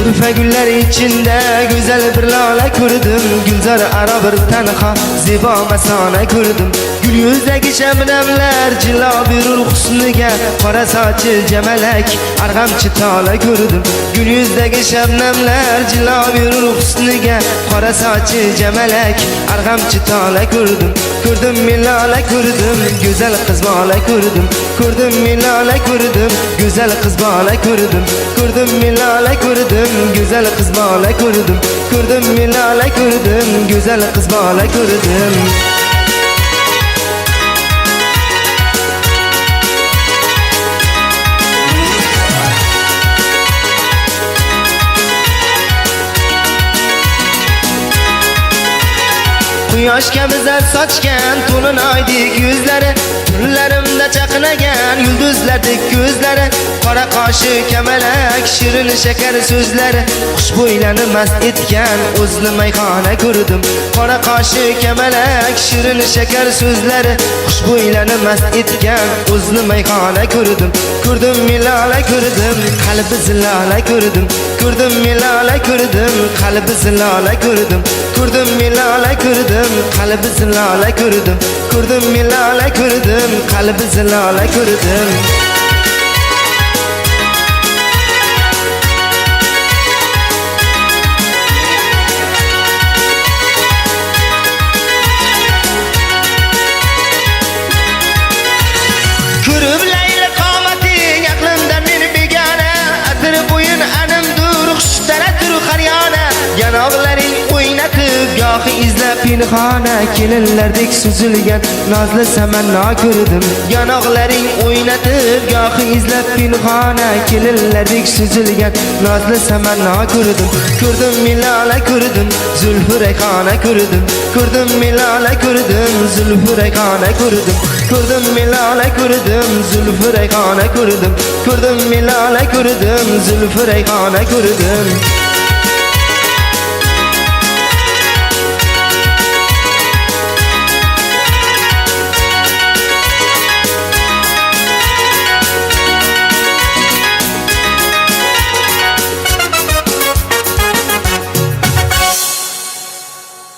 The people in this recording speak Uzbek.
Zülfe güller içinde güzel bir lale kurdum. Gülzar ara bir tenha ziba mesane kurdum. Gül yüzdeki şebnemler cila bir husniga, qora saçı cemelek argamçı tala kurdum. Gül yüzdeki şebnemler cila bir husniga, qora saçı cemelek argamçı tala kurdum. Kurdum milale kurdum, güzel kız bala kurdum. Kurdum milale kurdum, güzel kız bala kurdum. Kurdum milale kurdum, güzel kız bala kurdum. Kurdum milale kurdum, güzel kız bala kurdum. Quyosh kabi zar sochgan to'lin oydek yuzlari, turlarimda chaqnagan yulduzlardek ko'zlari, qora qoshi kamalak shirin shakar so'zlari, xushbo'ylarni mast etgan o'zli mayxona ko'rdim. Qora qoshi kamalak shirin shakar so'zlari, xushbo'ylarni mast etgan o'zli mayxona ko'rdim. Ko'rdim milala ko'rdim, qalbi zilala ko'rdim. Ko'rdim milala ko'rdim, qalbi zilala ko'rdim. Ko'rdim milala ko'rdim, qalbi zilala ko'rdim. Ko'rdim milala ko'rdim, qalbi zilala ko'rdim. Ko'rib layla qomating aqlimda meni begona, atir bo'yin animdur xushtaratur qaryona. Yanoqlaring o'ynatib gohi izlab pinhona, kelinlardek suzilgan nozli samanno ko'rdim. Yanoqlaring o'ynatib gohi izlab pinhona, kelinlardek suzilgan nozli samanno ko'rdim. Ko'rdim milala ko'rdim, zulfi rayhona ko'rdim. Ko'rdim milala ko'rdim, zulfi rayhona ko'rdim. Ko'rdim milala ko'rdim, zulfi rayhona ko'rdim. Ko'rdim milala ko'rdim, zulfi rayhona ko'rdim.